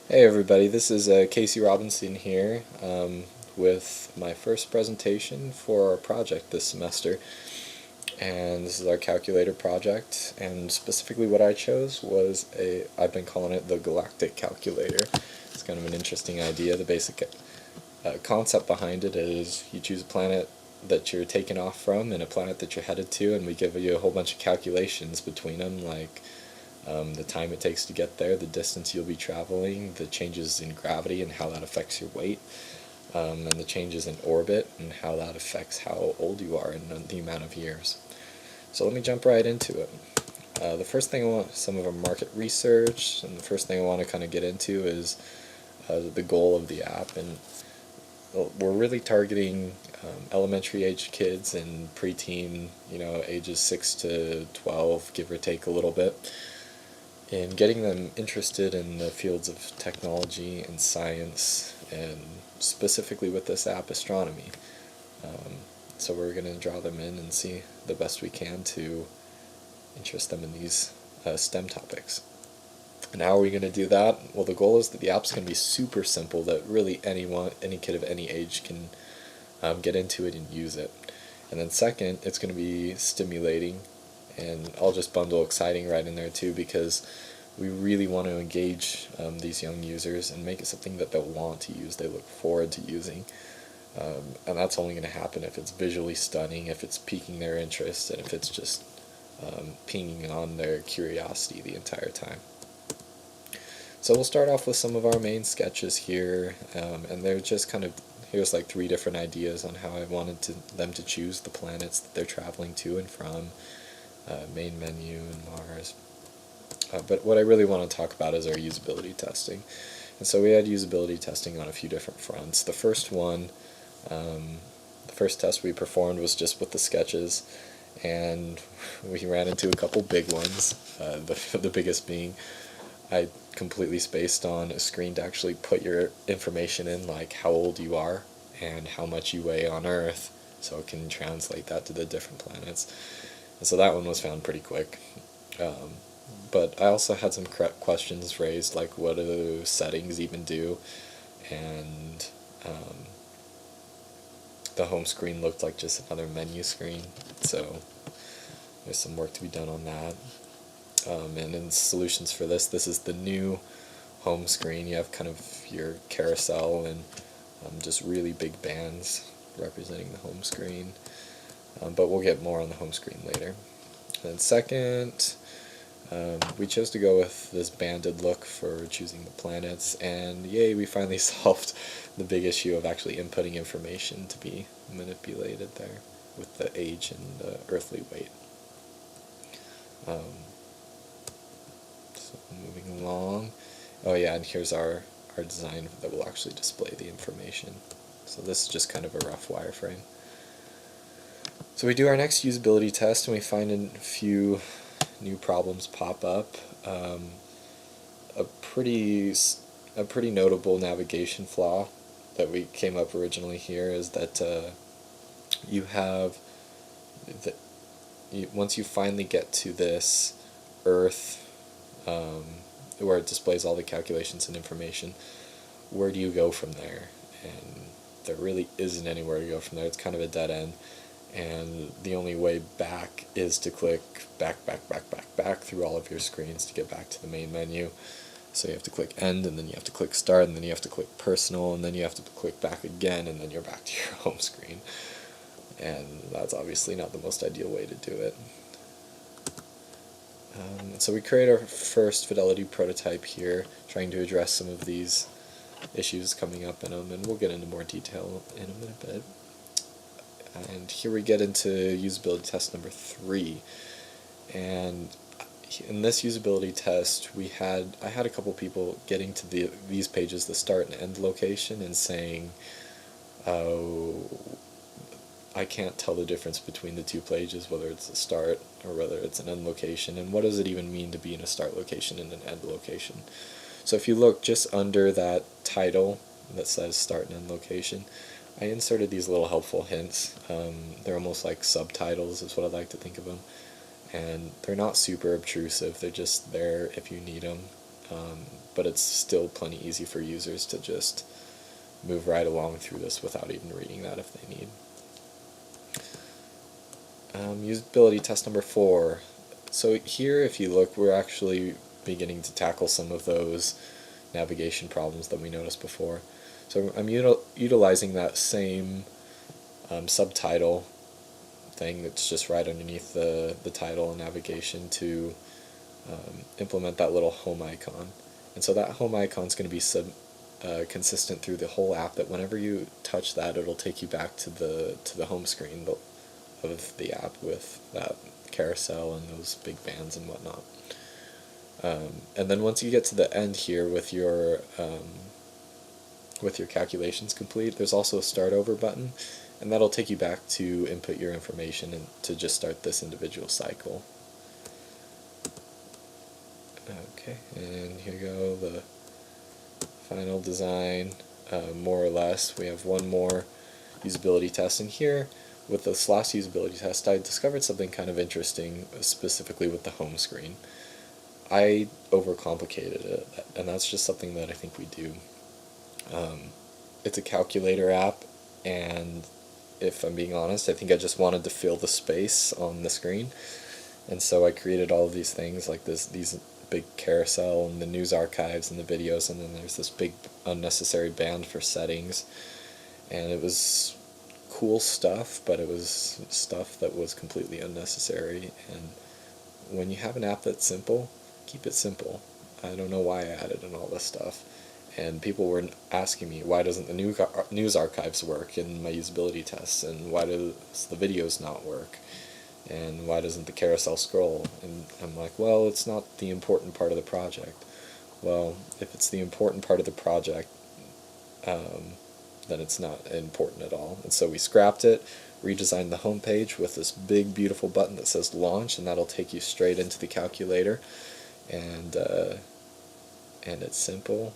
Hey everybody, this is Casey Robinson here with my first presentation for our project this semester. And this is our calculator project, and specifically what I chose was I've been calling it the Galactic calculator. It's kind of an interesting idea. The basic concept behind it is you choose a planet that you're taking off from and a planet that you're headed to, and we give you a whole bunch of calculations between them, like the time it takes to get there, the distance you'll be traveling, the changes in gravity and how that affects your weight, and the changes in orbit and how that affects how old you are and the amount of years. So let me jump right into it. The first thing I want, some of our market research, and the first thing I want to kind of get into is the goal of the app. And we're really targeting elementary age kids and preteen, ages 6 to 12, give or take a little bit, and getting them interested in the fields of technology and science, and specifically with this app, astronomy. So we're going to draw them in and see the best we can to interest them in these STEM topics. And how are we going to do that? Well, the goal is that the app's going to be super simple, that really any kid of any age can get into it and use it. And then second, it's going to be stimulating, and I'll just bundle exciting right in there too, because we really want to engage these young users and make it something that they'll want to use, they look forward to using. And that's only going to happen if it's visually stunning, if it's piquing their interest, and if it's just pinging on their curiosity the entire time. So we'll start off with some of our main sketches here, and they're just kind of, here's like 3 different ideas on how I wanted them to choose the planets that they're traveling to and from, main menu and Mars. But what I really want to talk about is our usability testing. And so we had usability testing on a few different fronts. The first one, the first test we performed was just with the sketches, and we ran into a couple big ones, the biggest being I completely spaced on a screen to actually put your information in, like how old you are and how much you weigh on Earth, so it can translate that to the different planets. And so that one was found pretty quick. But I also had some questions raised, like what do those settings even do, and the home screen looked like just another menu screen, so there's some work to be done on that. And in solutions for this is the new home screen. You have kind of your carousel and just really big bands representing the home screen, but we'll get more on the home screen later. And second, we chose to go with this banded look for choosing the planets, and yay, we finally solved the big issue of actually inputting information to be manipulated there with the age and the earthly weight. So moving along, oh yeah, and here's our design that will actually display the information. So this is just kind of a rough wireframe. So we do our next usability test, and we find a few new problems pop up. A pretty notable navigation flaw that we came up originally here is that you have once you finally get to this Earth, where it displays all the calculations and information, where do you go from there? And there really isn't anywhere to go from there. It's kind of a dead end, and the only way back is to click back through all of your screens to get back to the main menu. So you have to click end, and then you have to click start, and then you have to click personal, and then you have to click back again, and then you're back to your home screen. And that's obviously not the most ideal way to do it. So we create our first fidelity prototype here, trying to address some of these issues coming up in them, and we'll get into more detail in a bit. And here we get into usability test number 3. And in this usability test, I had a couple people getting to these pages, the start and end location, and saying, oh, I can't tell the difference between the 2 pages, whether it's a start or whether it's an end location, and what does it even mean to be in a start location and an end location. So if you look just under that title that says start and end location, I inserted these little helpful hints. They're almost like subtitles is what I like to think of them, and they're not super obtrusive, they're just there if you need them. but it's still plenty easy for users to just move right along through this without even reading that if they need. Usability test number 4. So here, if you look, we're actually beginning to tackle some of those navigation problems that we noticed before. So I'm utilizing that same subtitle thing that's just right underneath the title and navigation to implement that little home icon. And so that home icon is going to be consistent through the whole app, that whenever you touch that, it'll take you back to the home screen of the app with that carousel and those big bands and whatnot. And then once you get to the end here with your calculations complete, there's also a start over button, and that'll take you back to input your information and to just start this individual cycle. Okay, and here you go, the final design, more or less. We have one more usability test in here. With this last usability test, I discovered something kind of interesting, specifically with the home screen. I overcomplicated it, and that's just something that I think we do. It's a calculator app, and if I'm being honest, I think I just wanted to fill the space on the screen, and so I created all of these things like these big carousel and the news archives and the videos, and then there's this big unnecessary band for settings, and it was cool stuff, but it was stuff that was completely unnecessary. And when you have an app that's simple, keep it simple. I don't know why I added in all this stuff, and people were asking me, why doesn't the news archives work in my usability tests, and why does the videos not work, and why doesn't the carousel scroll? And I'm like, well, it's not the important part of the project. Well, if it's the important part of the project, then it's not important at all. And so we scrapped it, redesigned the home page with this big beautiful button that says launch, and that'll take you straight into the calculator, and it's simple,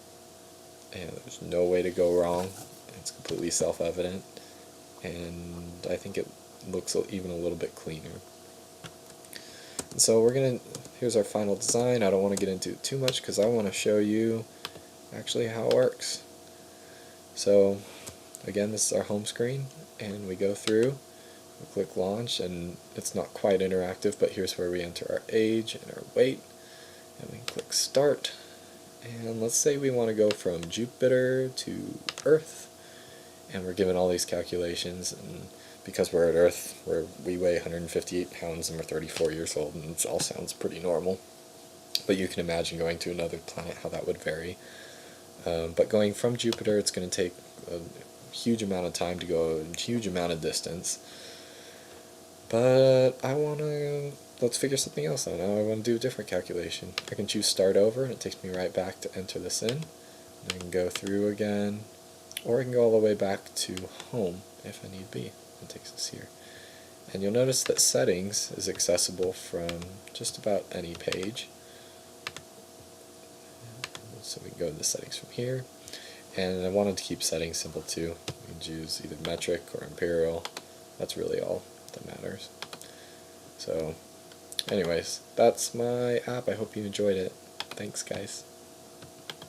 and there's no way to go wrong. It's completely self-evident, and I think it looks even a little bit cleaner. And so here's our final design. I don't want to get into it too much because I want to show you actually how it works. So again, this is our home screen, and we go through, we click launch, and it's not quite interactive, but here's where we enter our age and our weight, and we click start, and let's say we want to go from Jupiter to Earth, and we're given all these calculations, and because we're at Earth, we weigh 158 pounds and we're 34 years old, and it all sounds pretty normal, but you can imagine going to another planet, how that would vary. But going from Jupiter, it's going to take a huge amount of time to go a huge amount of distance. But let's figure something else out. Now I want to do a different calculation. I can choose start over, and it takes me right back to enter this in. And I can go through again, or I can go all the way back to home if I need be. It takes us here. And you'll notice that settings is accessible from just about any page. So we can go to the settings from here, and I wanted to keep settings simple too. We can choose either metric or imperial. That's really all that matters. So anyways, that's my app. I hope you enjoyed it. Thanks, guys.